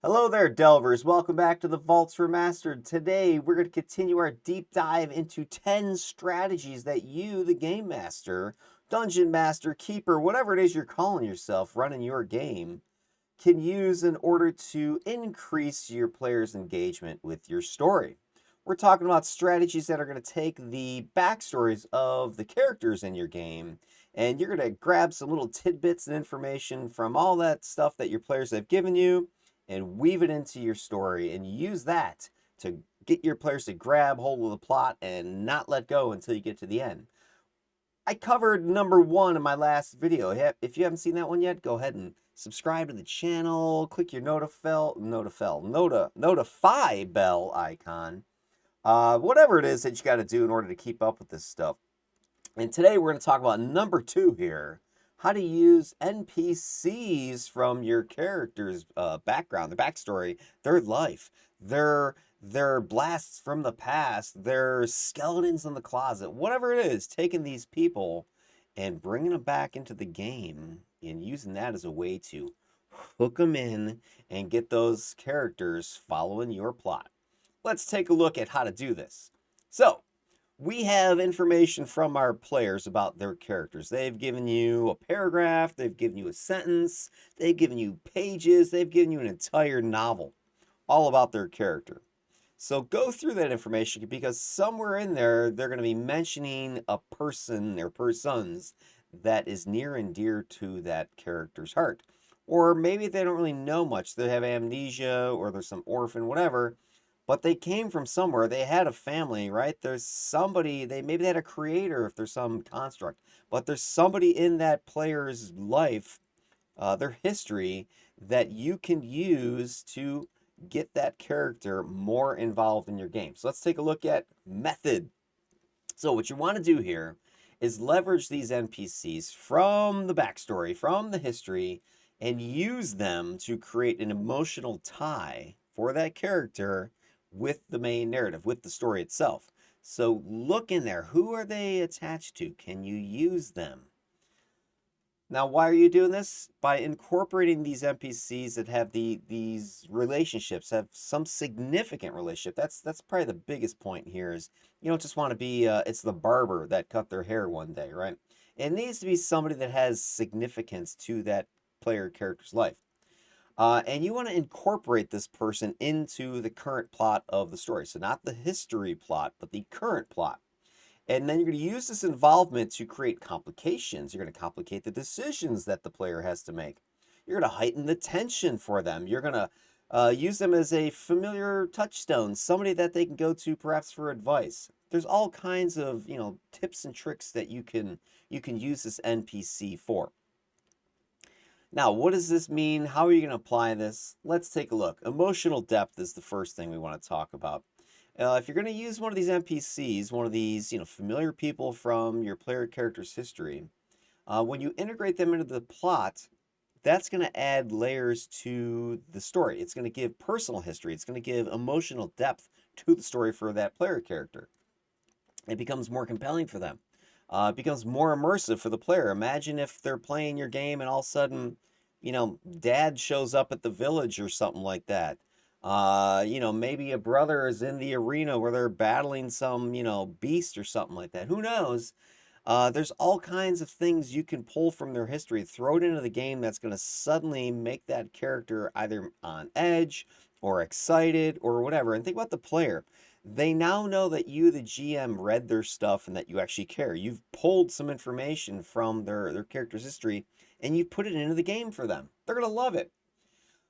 Hello there, Delvers. Welcome back to the Vaults Remastered. Today, we're going to continue our deep dive into 10 strategies that you, the Game Master, Dungeon Master, Keeper, whatever it is you're calling yourself running your game, can use in order to increase your players' engagement with your story. We're talking about strategies that are going to take the backstories of the characters in your game, and you're going to grab some little tidbits and information from all that stuff that your players have given you and weave it into your story and use that to get your players to grab hold of the plot and not let go until you get to the end. I covered number one in my last video. If you haven't seen that one yet, go ahead and subscribe to the channel. Click your notify bell icon. Whatever it is that you got to do in order to keep up with this stuff. And today we're going to talk about number two here. How to use NPCs from your character's background, their backstory, their life, their blasts from the past, their skeletons in the closet, whatever it is, taking these people and bringing them back into the game and using that as a way to hook them in and get those characters following your plot. Let's take a look at how to do this. So, we have information from our players about their characters. They've given you a paragraph, they've given you a sentence, they've given you pages, they've given you an entire novel all about their character. So go through that information because somewhere in there, they're going to be mentioning a person or persons that is near and dear to that character's heart. Or maybe they don't really know much. They have amnesia or there's some orphan, whatever, but they came from somewhere. They had a family, right? There's somebody, maybe they had a creator if there's some construct, but there's somebody in that player's life, their history, that you can use to get that character more involved in your game. So let's take a look at method. So what you want to do here is leverage these NPCs from the backstory, from the history, and use them to create an emotional tie for that character with the main narrative, with the story itself. So look in there. Who are they attached to? Can you use them? Now, why are you doing this? By incorporating these NPCs that have these relationships, have some significant relationship. That's probably the biggest point here is you don't just want to be it's the barber that cut their hair one day, right? It needs to be somebody that has significance to that player character's life. And you want to incorporate this person into the current plot of the story. So not the history plot, but the current plot. And then you're going to use this involvement to create complications. You're going to complicate the decisions that the player has to make. You're going to heighten the tension for them. You're going to use them as a familiar touchstone, somebody that they can go to perhaps for advice. There's all kinds of tips and tricks that you can use this NPC for. Now, what does this mean? How are you going to apply this? Let's take a look. Emotional depth is the first thing we want to talk about. If you're going to use one of these NPCs, one of these familiar people from your player character's history, when you integrate them into the plot, that's going to add layers to the story. It's going to give personal history. It's going to give emotional depth to the story for that player character. It becomes more compelling for them. It becomes more immersive for the player. Imagine if they're playing your game and all of a sudden, dad shows up at the village or something like that. Maybe a brother is in the arena where they're battling some, beast or something like that. Who knows? There's all kinds of things you can pull from their history, throw it into the game that's going to suddenly make that character either on edge or excited or whatever. And think about the player. They now know that you, the GM, read their stuff and that you actually care. You've pulled some information from their character's history and you put it into the game for them. They're going to love it.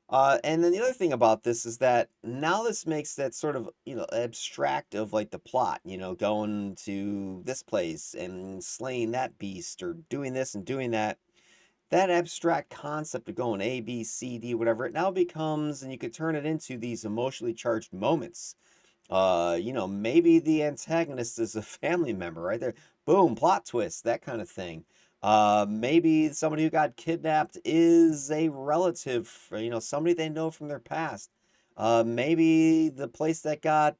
And then the other thing about this is that now this makes that sort of, abstract of like the plot, going to this place and slaying that beast or doing this and doing that. That abstract concept of going A, B, C, D, whatever, it now becomes, and you could turn it into these emotionally charged moments. Maybe the antagonist is a family member right there. Boom, plot twist, that kind of thing. Maybe somebody who got kidnapped is a relative, somebody they know from their past. Maybe the place that got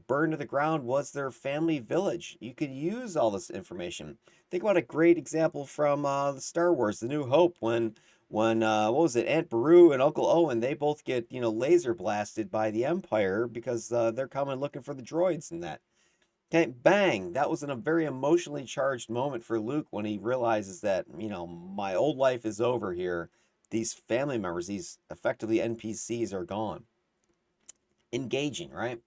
burned to the ground was their family village. You could use all this information. Think about a great example from the Star Wars, The New Hope, when what was it, Aunt Beru and Uncle Owen, they both get, laser blasted by the Empire because they're coming looking for the droids and that. Okay, bang! That was in a very emotionally charged moment for Luke when he realizes that, my old life is over here. These family members, these effectively NPCs, are gone. Engaging, right?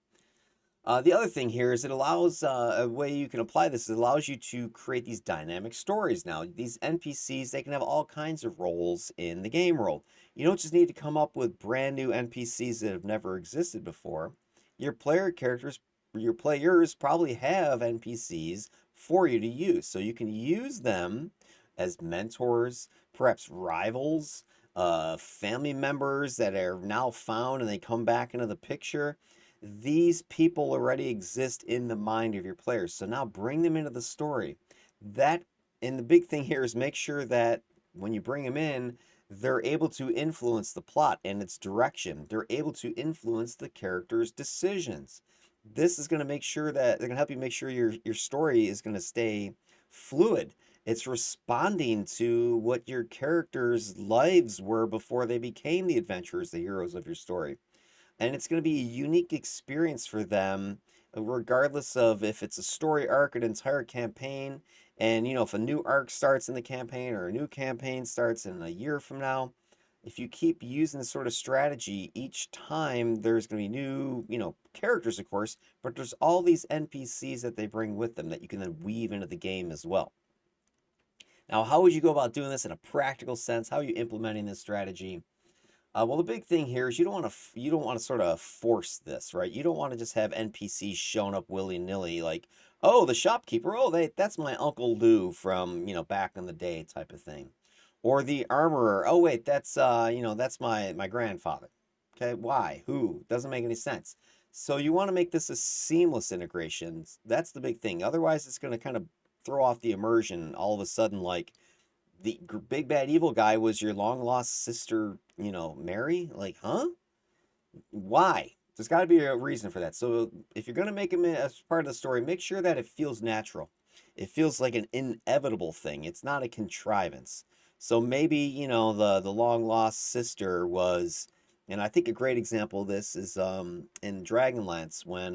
The other thing here is it allows a way you can apply this. It allows you to create these dynamic stories. Now, these NPCs, they can have all kinds of roles in the game world. You don't just need to come up with brand new NPCs that have never existed before. Your player characters, your players probably have NPCs for you to use. So you can use them as mentors, perhaps rivals, family members that are now found and they come back into the picture. These people already exist in the mind of your players. So now bring them into the story. That and the big thing here is make sure that when you bring them in, they're able to influence the plot and its direction. They're able to influence the characters' decisions. This is going to make sure that they're going to help you make sure your story is going to stay fluid. It's responding to what your characters' lives were before they became the adventurers, the heroes of your story, and it's going to be a unique experience for them, regardless of if it's a story arc, an entire campaign. And if a new arc starts in the campaign or a new campaign starts in a year from now, if you keep using this sort of strategy each time, there's going to be new, characters, of course, but there's all these NPCs that they bring with them that you can then weave into the game as well. Now, how would you go about doing this in a practical sense? How are you implementing this strategy? Well, the big thing here is you don't want to sort of force this, right? You don't want to just have NPCs showing up willy nilly, like, oh, the shopkeeper, oh, that's my Uncle Lou from back in the day type of thing, or the armorer. Oh, wait, that's my grandfather. Okay, why? Who? Doesn't make any sense. So you want to make this a seamless integration. That's the big thing. Otherwise, it's going to kind of throw off the immersion. All of a sudden, like the big bad evil guy was your long lost sister, Mary? Like, huh? Why? There's got to be a reason for that. So if you're going to make him as part of the story, make sure that it feels natural. It feels like an inevitable thing. It's not a contrivance. So maybe, the long lost sister was, and I think a great example of this is in Dragonlance when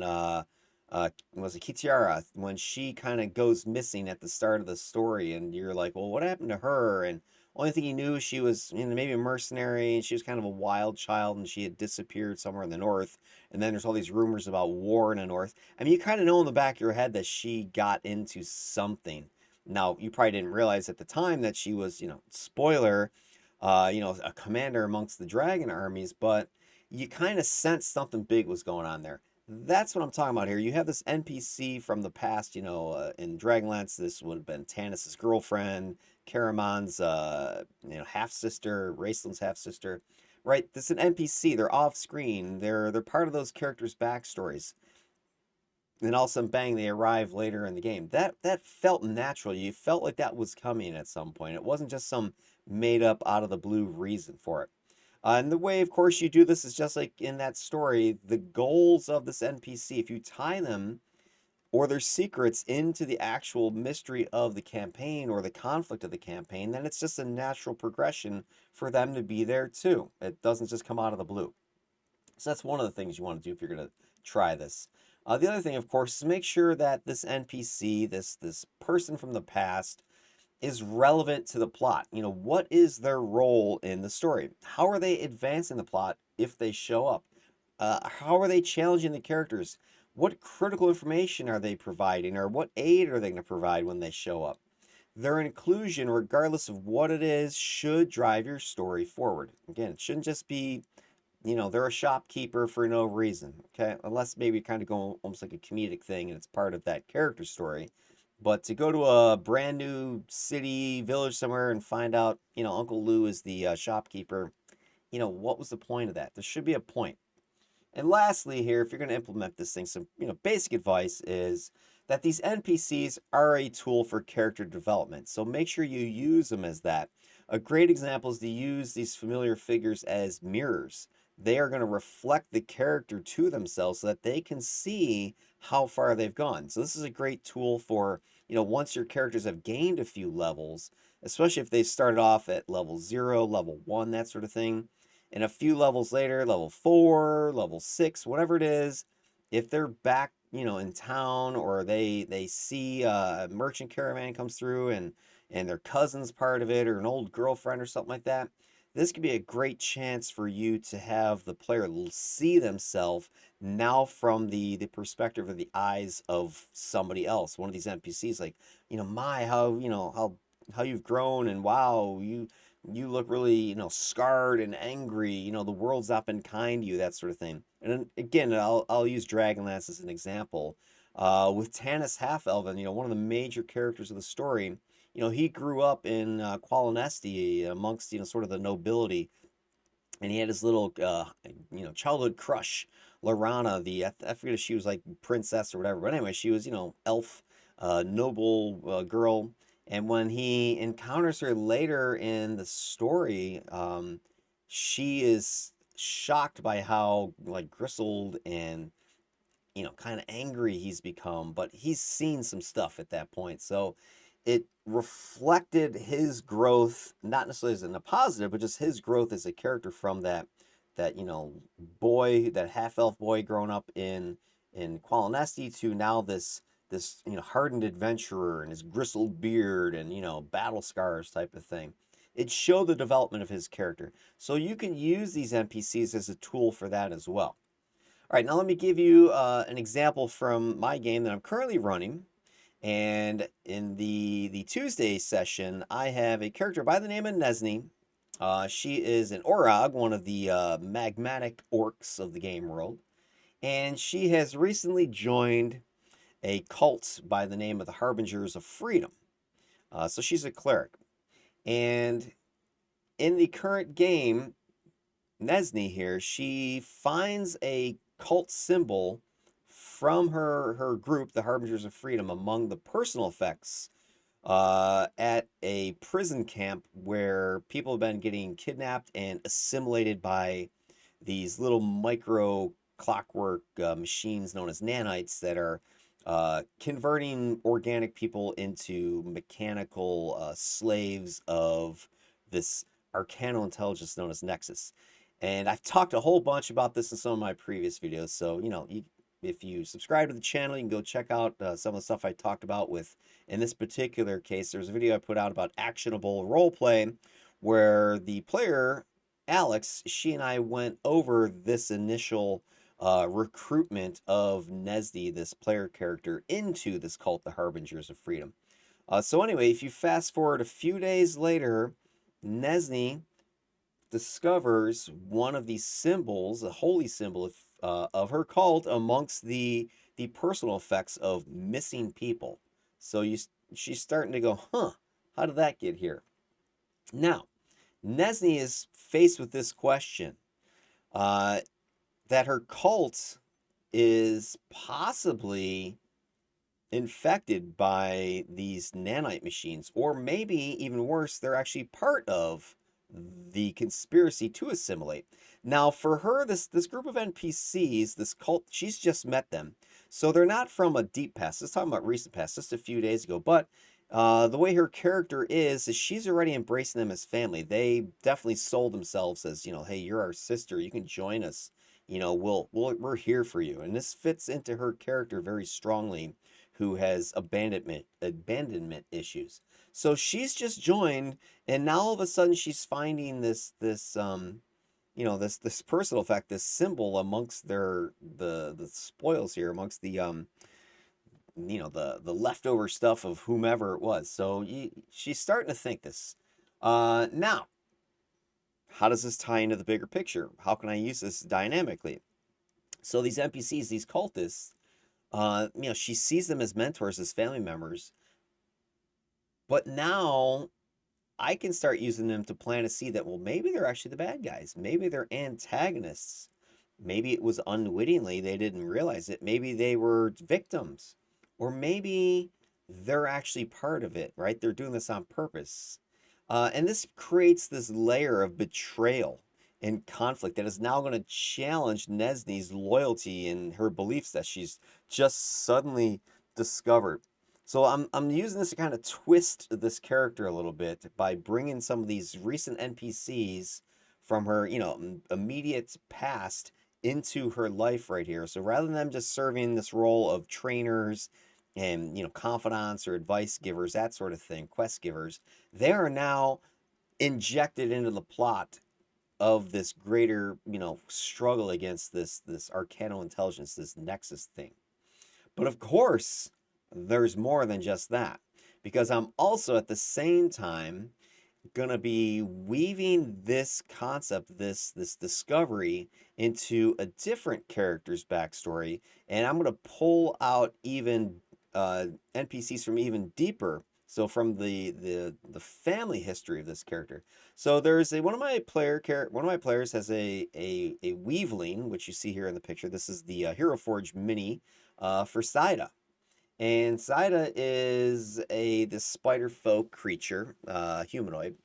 was it Kitiara, when she kind of goes missing at the start of the story, and you're like, well, what happened to her? And only thing he knew, she was maybe a mercenary, and she was kind of a wild child, and she had disappeared somewhere in the north. And then there's all these rumors about war in the north. I mean, you kind of know in the back of your head that she got into something. Now, you probably didn't realize at the time that she was, spoiler, a commander amongst the dragon armies, but you kind of sensed something big was going on there. That's what I'm talking about here. You have this NPC from the past, in Dragonlance, this would have been Tanis's girlfriend, Caramon's, half sister, Raceland's half sister, right? This is an NPC. They're off screen. They're part of those characters' backstories. And all of a sudden, bang, they arrive later in the game. That felt natural. You felt like that was coming at some point. It wasn't just some made up out of the blue reason for it. And the way, of course, you do this is just like in that story, the goals of this NPC, if you tie them or their secrets into the actual mystery of the campaign or the conflict of the campaign, then it's just a natural progression for them to be there too. It doesn't just come out of the blue. So that's one of the things you want to do if you're going to try this. The other thing, of course, is make sure that this NPC, this person from the past, is relevant to the plot. What is their role in the story? How are they advancing the plot if they show up? How are they challenging the characters? What critical information are they providing, or what aid are they going to provide when they show up? Their inclusion, regardless of what it is, should drive your story forward. Again, it shouldn't just be, they're a shopkeeper for no reason, okay? Unless maybe kind of go almost like a comedic thing and it's part of that character story. But to go to a brand new city, village somewhere and find out, Uncle Lou is the shopkeeper, what was the point of that? There should be a point. And lastly, here, if you're going to implement this thing, some basic advice is that these NPCs are a tool for character development. So make sure you use them as that. A great example is to use these familiar figures as mirrors. They are going to reflect the character to themselves so that they can see how far they've gone. So this is a great tool for once your characters have gained a few levels, especially if they started off at level 0, level 1, that sort of thing, and a few levels later, level 4, level 6, whatever it is, if they're back, in town, or they see a merchant caravan comes through, and their cousin's part of it, or an old girlfriend or something like that, this could be a great chance for you to have the player see themselves now from the perspective or the eyes of somebody else, one of these NPCs. Like, my, how you've grown, and wow, you look really, scarred and angry. The world's not been kind to you, that sort of thing. And then, again, I'll use Dragonlance as an example. With Tanis Half-Elven, one of the major characters of the story, he grew up in Qualinesti amongst, sort of the nobility, and he had his little, childhood crush, Lorana. I forget if she was like princess or whatever, but anyway, she was, elf, noble girl. And when he encounters her later in the story, she is shocked by how like grizzled and kind of angry he's become, but he's seen some stuff at that point. So it reflected his growth, not necessarily as in a positive, but just his growth as a character from that boy, that half elf boy growing up in Qualinesti, to now this hardened adventurer and his bristled beard and battle scars type of thing. It showed the development of his character. So you can use these NPCs as a tool for that as well. All right, now let me give you an example from my game that I'm currently running. And in the Tuesday session, I have a character by the name of Nesni. She is an Orog, one of the magmatic orcs of the game world. And she has recently joined a cult by the name of the Harbingers of Freedom. So she's a cleric. And in the current game, Nesni here, she finds a cult symbol from her group, the Harbingers of Freedom, among the personal effects at a prison camp where people have been getting kidnapped and assimilated by these little micro clockwork machines known as nanites that are converting organic people into mechanical slaves of this arcano intelligence known as Nexus. And I've talked a whole bunch about this in some of my previous videos. So, if you subscribe to the channel, you can go check out some of the stuff I talked about with, in this particular case, there's a video I put out about actionable roleplay where the player, Alex, she and I went over this initial recruitment of Nesdi, this player character, into this cult, the Harbingers of Freedom. So anyway, if you fast forward a few days later, Nesni discovers one of these symbols, a holy symbol of her cult, amongst the personal effects of missing people. So she's starting to go, huh, how did that get here? Now, Nesni is faced with this question, that her cult is possibly infected by these nanite machines, or maybe even worse, they're actually part of the conspiracy to assimilate. Now, for her, this group of NPCs, this cult, she's just met them, so they're not from a deep past. Let's talk about recent past, just a few days ago. But the way her character is she's already embracing them as family. They definitely sold themselves as, hey, you're our sister. You can join us. We're here for you. And this fits into her character very strongly, who has abandonment issues. So she's just joined, and now all of a sudden she's finding this personal effect, this symbol amongst the spoils here, amongst the leftover stuff of whomever it was. So she's starting to think this. Now, how does this tie into the bigger picture? How can I use this dynamically? So these NPCs, these cultists, she sees them as mentors, as family members. But now I can start using them to plant a seed that, well, maybe they're actually the bad guys. Maybe they're antagonists. Maybe it was unwittingly, they didn't realize it. Maybe they were victims. Or maybe they're actually part of it, right? They're doing this on purpose. And this creates this layer of betrayal and conflict that is now going to challenge Nesni's loyalty and her beliefs that she's just suddenly discovered. So I'm using this to kind of twist this character a little bit by bringing some of these recent NPCs from her, immediate past into her life right here. So rather than them just serving this role of trainers and, confidants or advice givers, that sort of thing, quest givers, they are now injected into the plot of this greater, struggle against this arcano intelligence, this nexus thing. But of course, there's more than just that, because I'm also at the same time going to be weaving this concept, this discovery into a different character's backstory, and I'm going to pull out even NPCs from even deeper. So from the family history of this character. So there's one of my players has a weaveling, which you see here in the picture. This is the Hero Forge mini for Saida. And Saida is this spider folk creature, humanoid,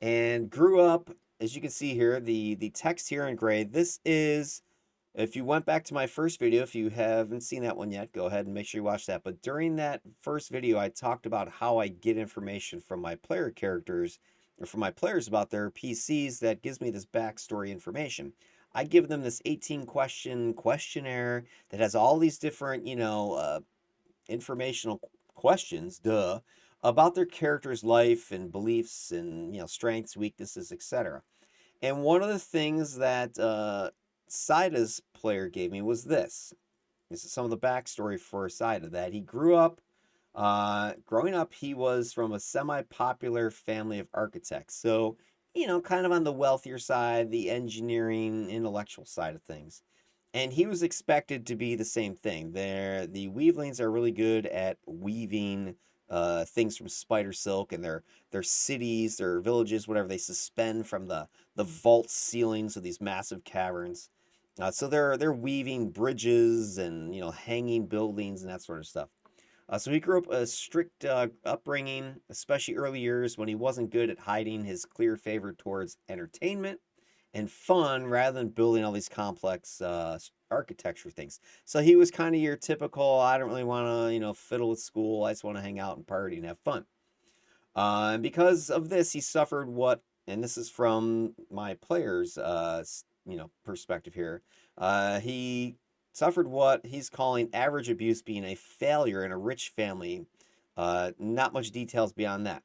and grew up, as you can see here, the text here in gray. This is, if you went back to my first video, if you haven't seen that one yet, go ahead and make sure you watch that. But during that first video, I talked about how I get information from my player characters, or from my players about their PCs, that gives me this backstory information. I give them this 18 question questionnaire that has all these different, informational questions, about their character's life and beliefs and, strengths, weaknesses, etc. And one of the things that Saida's player gave me was this. This is some of the backstory for Saida, that he grew up. Growing up, he was from a semi-popular family of architects. So, kind of on the wealthier side, the engineering, intellectual side of things. And he was expected to be the same thing. The weavelings are really good at weaving things from spider silk, and their cities, their villages, whatever, they suspend from the vault ceilings of these massive caverns. So they're weaving bridges and, hanging buildings and that sort of stuff. So he grew up a strict upbringing, especially early years when he wasn't good at hiding his clear favor towards entertainment and fun rather than building all these complex architecture things. So he was kind of your typical, I don't really want to, fiddle with school. I just want to hang out and party and have fun. And because of this, he suffered what, and this is from my player's, perspective here. He suffered what he's calling average abuse, being a failure in a rich family. Not much details beyond that.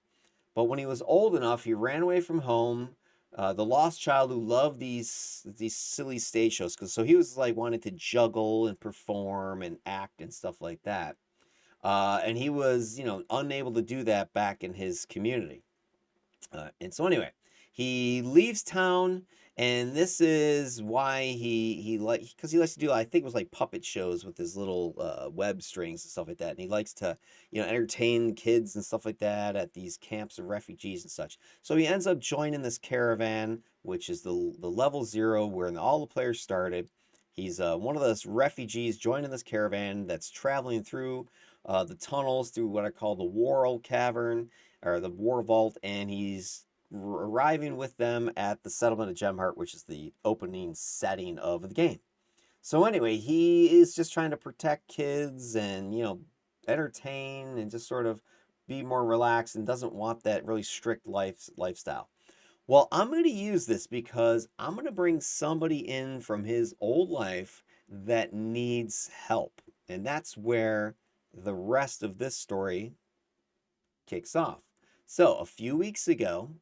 But when he was old enough, he ran away from home. The lost child who loved these silly stage shows, because so he was like wanting to juggle and perform and act and stuff like that. And he was, unable to do that back in his community. And so anyway, he leaves town, and this is why he like, because he likes to do, I think it was like puppet shows with his little web strings and stuff like that. And he likes to, entertain kids and stuff like that at these camps of refugees and such. So he ends up joining this caravan, which is the level 0 where all the players started. He's one of those refugees joining this caravan that's traveling through the tunnels through what I call the War Cavern, or the War Vault, and he's arriving with them at the settlement of Gemheart, which is the opening setting of the game. So anyway, he is just trying to protect kids and, entertain and just sort of be more relaxed, and doesn't want that really strict lifestyle. Well, I'm going to use this because I'm going to bring somebody in from his old life that needs help. And that's where the rest of this story kicks off. So, a few weeks ago,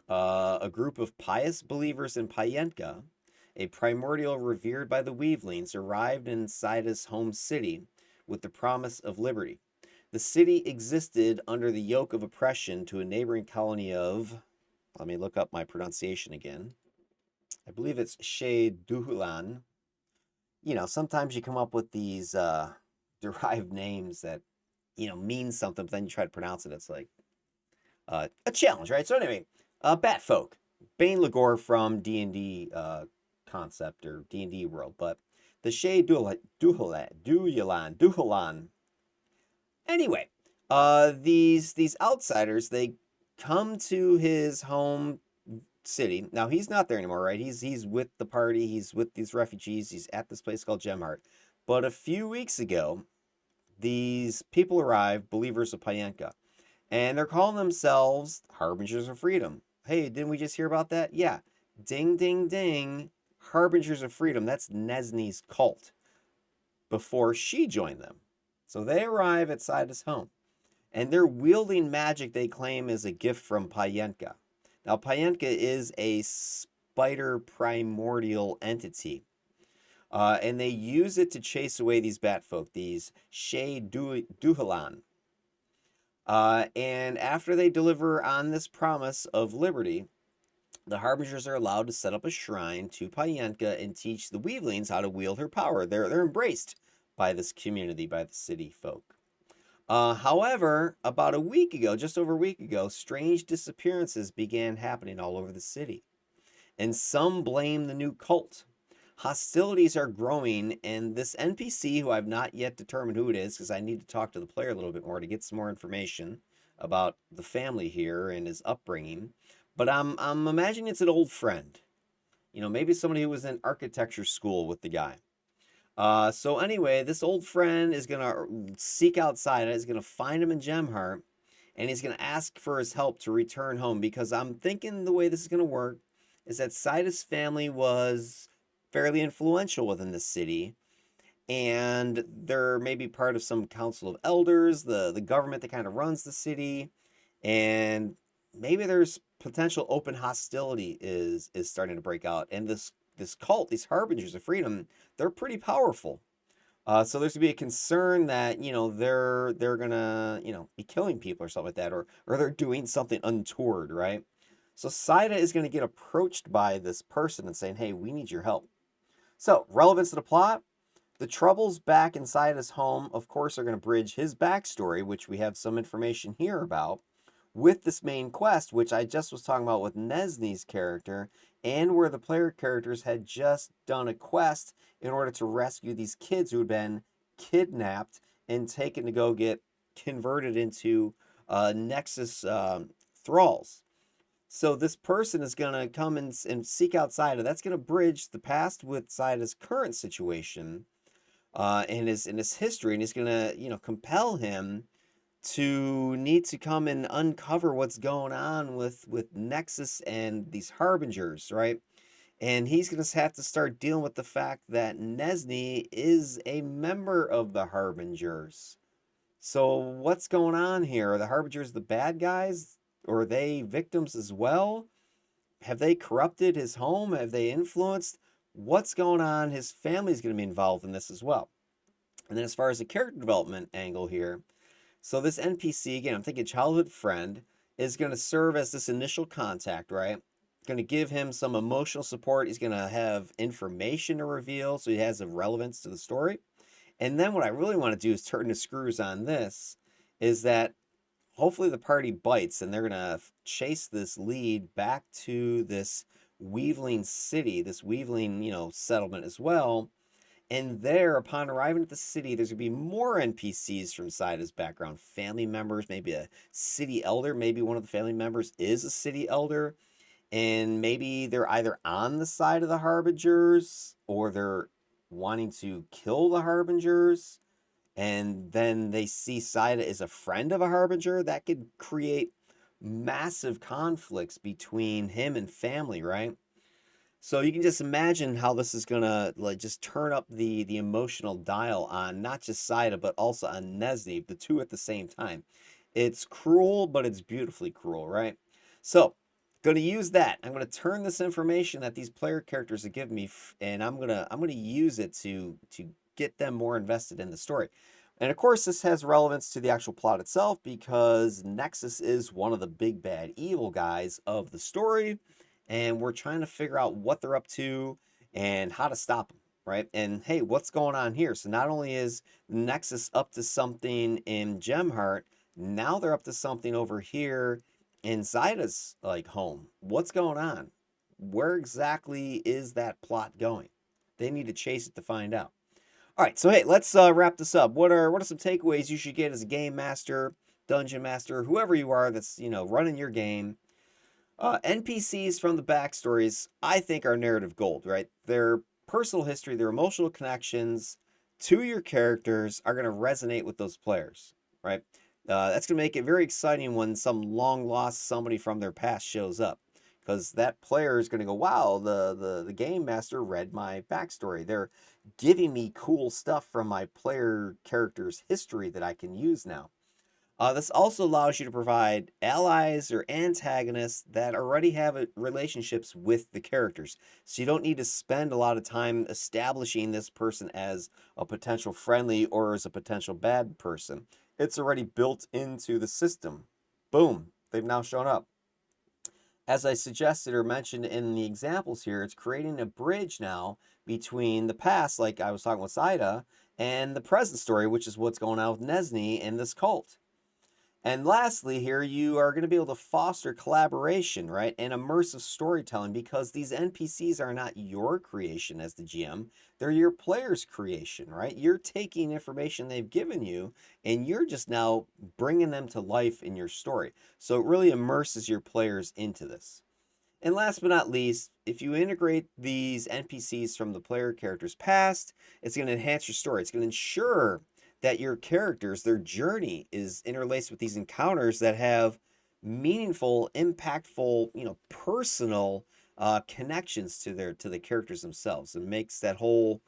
a group of pious believers in Payenka, a primordial revered by the Weavelings, arrived in Saida's home city with the promise of liberty. The city existed under the yoke of oppression to a neighboring colony of, let me look up my pronunciation again. I believe it's Shea Duhulan. Sometimes you come up with these derived names that, mean something, but then you try to pronounce it. It's like a challenge, right? So anyway, Bat Folk, Bane Lagor from D&D concept or D&D world, but the Shea Duhulan. Anyway, these outsiders, they come to his home city. Now he's not there anymore, right? He's with the party. He's with these refugees. He's at this place called Gemheart. But a few weeks ago, these people arrive, believers of Payenka, and they're calling themselves Harbingers of Freedom. Hey, didn't we just hear about that? Yeah. Ding, ding, ding. Harbingers of Freedom. That's Nesne's cult before she joined them. So they arrive at Saida's home, and they're wielding magic they claim is a gift from Payenka. Now, Payenka is a spider primordial entity, and they use it to chase away these batfolk, these Shea Duhalan. And after they deliver on this promise of liberty, the Harbingers are allowed to set up a shrine to Payenka and teach the Weavelings how to wield her power. They're embraced by this community, by the city folk. However, about a week ago, just over a week ago, strange disappearances began happening all over the city, and some blame the new cult. Hostilities are growing, and this NPC, who I've not yet determined who it is, because I need to talk to the player a little bit more to get some more information about the family here and his upbringing. But I'm imagining it's an old friend. You know, maybe somebody who was in architecture school with the guy. So anyway, this old friend is gonna seek outside. Is gonna find him in Gemheart, and he's gonna ask for his help to return home. Because I'm thinking the way this is gonna work is that Sidus family was fairly influential within the city, and they're maybe part of some council of elders, the government that kind of runs the city, and maybe there's potential open hostility is starting to break out, and this cult, these harbingers of freedom, they're pretty powerful. So there's to be a concern that they're gonna be killing people or something like that, or they're doing something untoward, right? So Saida is gonna get approached by this person and saying, "Hey, we need your help." So relevance to the plot: the troubles back inside his home, of course, are going to bridge his backstory, which we have some information here about, with this main quest, which I just was talking about with Nesne's character, and where the player characters had just done a quest in order to rescue these kids who had been kidnapped and taken to go get converted into Nexus thralls. So this person is going to come and seek out Saida. That's going to bridge the past with Saida's current situation, in his history, and he's going to compel him to need to come and uncover what's going on with Nexus and these harbingers, right? And he's going to have to start dealing with the fact that Nesne is a member of the harbingers. So what's going on here? Are the harbingers the bad guys, or are they victims as well? Have they corrupted his home? Have they influenced? What's going on? His family's going to be involved in this as well. And then as far as the character development angle here, so this NPC, again, I'm thinking childhood friend, is going to serve as this initial contact, right? Going to give him some emotional support. He's going to have information to reveal, so he has a relevance to the story. And then what I really want to do is turn the screws on this, is that hopefully the party bites and they're going to chase this lead back to this Weaveling city, this Weaveling, settlement as well. And there, upon arriving at the city, there's going to be more NPCs from Saida's background. Family members, maybe a city elder. Maybe one of the family members is a city elder. And maybe they're either on the side of the Harbingers or they're wanting to kill the Harbingers. And then they see Saida as a friend of a Harbinger. That could create massive conflicts between him and family, right? So you can just imagine how this is gonna just turn up the emotional dial on not just Saida but also on Nesne, the two at the same time. It's cruel, but it's beautifully cruel, right? So, gonna use that. I'm gonna turn this information that these player characters have given me, and I'm gonna use it to get them more invested in the story. And of course, this has relevance to the actual plot itself because Nexus is one of the big bad evil guys of the story, and we're trying to figure out what they're up to and how to stop them, right? And hey, what's going on here? So not only is Nexus up to something in Gemheart, now they're up to something over here in Zaida's home. What's going on? Where exactly is that plot going? They need to chase it to find out. All right, so hey, let's wrap this up. What are some takeaways you should get as a game master, dungeon master, whoever you are that's running your game? NPCs from the backstories, I think, are narrative gold, right? Their personal history, their emotional connections, to your characters are going to resonate with those players, right? That's going to make it very exciting when some long lost somebody from their past shows up, because that player is going to go, wow, the game master read my backstory. They're giving me cool stuff from my player character's history that I can use now. This also allows you to provide allies or antagonists that already have relationships with the characters. So you don't need to spend a lot of time establishing this person as a potential friendly or as a potential bad person. It's already built into the system. Boom, they've now shown up. As I suggested or mentioned in the examples here, it's creating a bridge now between the past, like I was talking with Saida, and the present story, which is what's going on with Nesney and this cult. And lastly, here you are going to be able to foster collaboration, right? And immersive storytelling, because these NPCs are not your creation as the GM, they're your player's creation, right? You're taking information they've given you and you're just now bringing them to life in your story. So it really immerses your players into this. And last but not least, if you integrate these NPCs from the player character's past, it's going to enhance your story. It's going to ensure that your characters, their journey is interlaced with these encounters that have meaningful, impactful, personal connections to the characters themselves. It makes that whole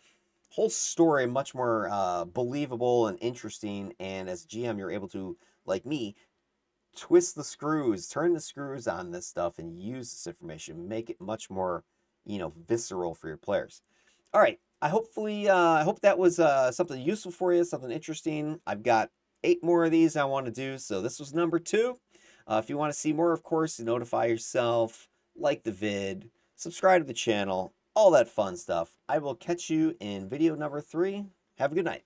story much more believable and interesting. And as GM, you're able to, like me, twist the screws, turn the screws on this stuff, and use this information. Make it much more, visceral for your players. All right. I hope that was something useful for you, something interesting. I've got 8 more of these I want to do, so this was number 2. If you want to see more, of course, notify yourself, like the vid, subscribe to the channel, all that fun stuff. I will catch you in video number 3. Have a good night.